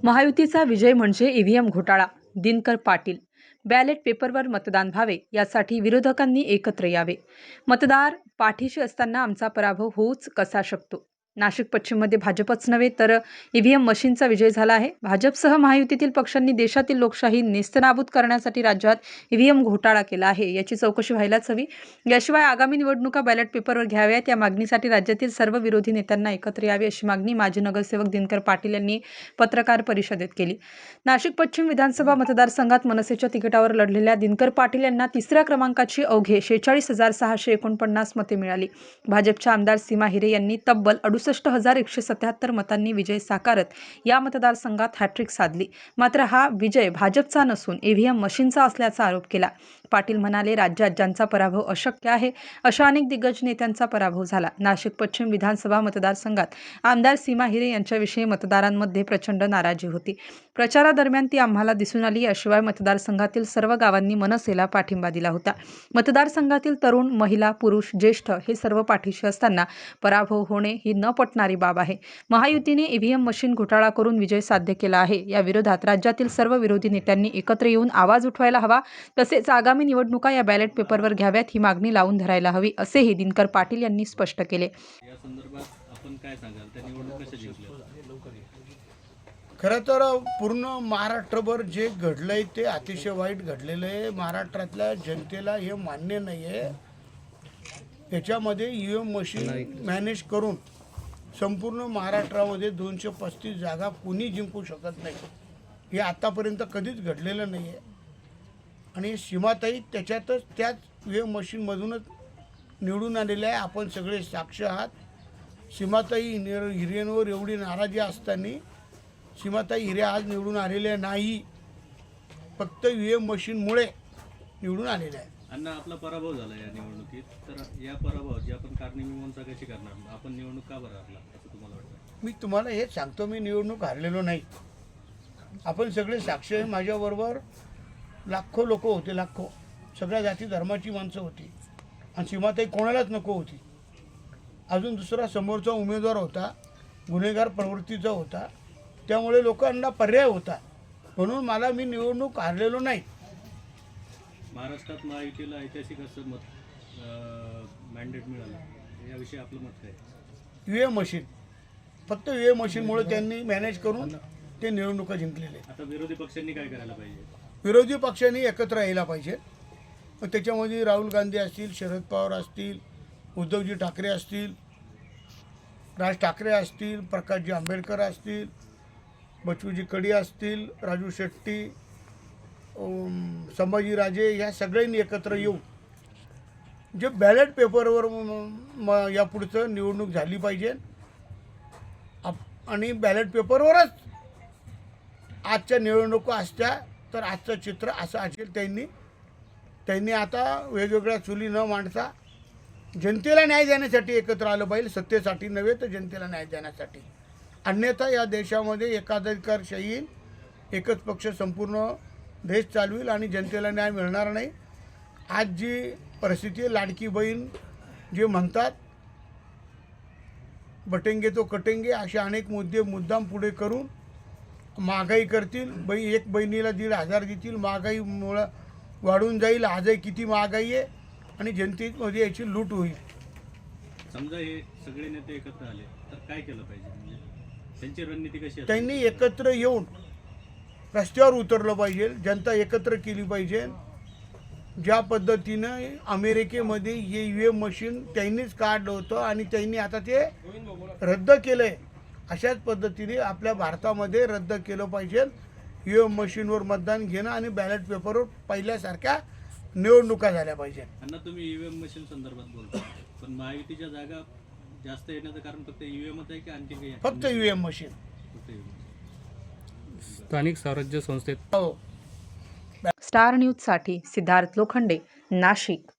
महायुतीचा विजय म्हणजे ईव्हीएम घोटाळा. दिनकर पाटील. बॅलेट पेपरवर मतदान व्हावे यासाठी विरोधकांनी एकत्र यावे. मतदार पाठीशी असताना आमचा पराभव होऊच कसा शकतो? नाशिक पश्चिममध्ये भाजपच नव्हे तर ईव्हीएम मशीनचा विजय झाला आहे. भाजपसह महायुतीतील पक्षांनी देशातील लोकशाही नेस्तनाबूत करण्यासाठी राज्यात ईव्हीएम घोटाळा केला आहे, याची चौकशी व्हायलाच हवी. याशिवाय आगामी निवडणुका बॅलेट पेपरवर घ्याव्यात या मागणीसाठी राज्यातील सर्व विरोधी नेत्यांना एकत्र यावे, अशी मागणी माजी नगरसेवक दिनकर पाटील यांनी पत्रकार परिषदेत केली. नाशिक पश्चिम विधानसभा मतदारसंघात मनसेच्या तिकिटावर लढलेल्या दिनकर पाटील यांना तिसऱ्या क्रमांकाची अवघे 46,649 मते मिळाली. भाजपच्या आमदार सीमा हिरे यांनी तब्बल 68,177 मतांनी विजय साकारत या मतदारसंघात हॅट्रिक साधली. मात्र हा विजय भाजपचा नसून ईव्हीएम मशीनचा असल्याचा आरोप केला. पाटील म्हणाले, राज्यात ज्यांचा पराभव अशक्य आहे अशा अनेक दिग्गज नेत्यांचा पराभव झाला. नाशिक पश्चिम विधानसभा मतदारसंघात आमदार सीमा हिरे यांच्याविषयी मतदारांमध्ये प्रचंड नाराजी होती. प्रचारादरम्यान ती आम्हाला दिसून आली. याशिवाय मतदारसंघातील सर्व गावांनी मनसेला पाठिंबा दिला होता. मतदारसंघातील तरुण, महिला, पुरुष, ज्येष्ठ हे सर्व पाठीशी असताना पराभव होणे ही न पटणारी बाब आहे. महायुतीने ईव्हीएम मशीन घोटाळा करून विजय साध्य केला आहे. या विरोधात राज्यातील सर्व विरोधी नेत्यांनी एकत्र येऊन आवाज उठवायला हवा. तसेच आगामी निवडणुका या बॅलेट पेपरवर घ्याव्यात ही मागणी लावून धरायला हवी, असेही दिनकर पाटील यांनी स्पष्ट केले. या संदर्भात आपण काय सांगाल? त्या निवडणूक कशा जिंकल्या? खरं तर पूर्ण महाराष्ट्रभर जे घडलंय ते अतिशय वाईट घडलेलं आहे. महाराष्ट्रातल्या जनतेला हे मान्य नाही आहे. याच्यामध्ये ईव्हीएम मशीन मॅनेज करून संपूर्ण महाराष्ट्रामध्ये 235 जागा कोणी जिंकू शकत नाही. हे आतापर्यंत कधीच घडलेलं नाही आहे. आणि सीमाताई त्याच्यातच त्याच ईव्हीएम मशीनमधूनच निवडून आलेल्या आहे. आपण सगळे साक्ष आहात. सीमाताई हिरेंवर एवढी नाराजी असताना सीमाताई हिरे आज निवडून आलेल्या नाही, फक्त ईव्हीएम मशीनमुळे निवडून आलेल्या आहे. अण्णा, आपला पराभव झाला या निवडणुकीत, तर या पराभवाची आपण कारणे-मीमांसा कशी करणार? आपण निवडणूक का बरं हरला असं तुम्हाला वाटतं? मी तुम्हाला हेच सांगतो, मी निवडणूक हारलेलो नाही. आपण सगळे साक्ष आहे. माझ्याबरोबर लाखो लोक होते, लाखो सगळ्या जाती धर्माची माणसं होती. आणि सीमाताई कोणालाच नको होती. अजून दुसरा समोरचा उमेदवार होता, गुन्हेगार प्रवृत्तीचा होता, त्यामुळे लोकांना पर्याय होता. म्हणून मी निवडणूक हारलेलो नाही. महाराष्ट्रात महायुतीला ऐतिहासिक असं मॅन्डेट मिळालं, याविषयी आपलं मत काय? ईव्हीएम मशीन, फक्त ईव्हीएम मशीनमुळे त्यांनी मॅनेज करून ते निवडणुका जिंकलेले. आता विरोधी पक्षांनी काय करायला पाहिजे? विरोधी पक्षांनी एकत्र यायला पाहिजे. त्याच्यामध्ये राहुल गांधी असतील, शरद पवार असतील, उद्धवजी ठाकरे असतील, राज ठाकरे असतील, प्रकाशजी आंबेडकर असतील, बचूजी कडी असतील, राजू शेट्टी, संभाजीराजे, या सगळ्यांनी एकत्र येऊन जे बॅलेट पेपरवर यापुढचं निवडणूक झाली पाहिजे. आणि बॅलेट पेपरवरच आजच्या निवडणुका असत्या तर आजचं चित्र असं असेल. त्यांनी आता वेगवेगळ्या चुली न मांडता जनतेला न्याय देण्यासाठी एकत्र आलं पाहिजे. सत्तेसाठी नव्हे तर जनतेला न्याय देण्यासाठी. अन्यथा या देशामध्ये एकाधिकारशाही येईल, एकच पक्ष संपूर्ण देश चालवेल आणि जनतेला न्याय मिळणार नाही. आज जी परिस्थिती आहे, लाडकी बहीण जे म्हणतात, बटेंगे तो कटेंगे, असे अनेक मुद्दाम पुढे करून महागाई करतील. एक बहिणीला 1,500 देतील, महागाईमुळं वाढून जाईल. आजही किती महागाई आहे आणि जनतेमध्ये याची लूट होईल. समजा हे सगळे नेते एकत्र आले तर काय केलं पाहिजे? म्हणजे त्यांची रणनीती कशी असेल? त्यांनी एकत्र येऊन रस्त्यावर उतरलं पाहिजे. जनता एकत्र केली पाहिजे. ज्या पद्धतीनं अमेरिकेमध्ये हे ईव्हीएम मशीन त्यांनीच काढलं होतं आणि त्यांनी आता ते रद्द केलं आहे, अशाच पद्धतीने आपल्या भारतामध्ये रद्द केलं पाहिजे. ईव्हीएम मशीनवर मतदान घेणं आणि बॅलेट पेपरवर पहिल्यासारख्या निवडणुका झाल्या पाहिजे. अण्णा, तुम्ही ईव्हीएम मशीन संदर्भात बोलता, पण महायुतीच्या जागा जास्त येण्याचं कारण फक्त ईव्हीएमच आहे की आणखी काही? फक्त ईव्हीएम मशीन. स्थानिक स्वराज्य संस्थेत. हो. स्टार न्यूजसाठी सिद्धार्थ लोखंडे, नाशिक.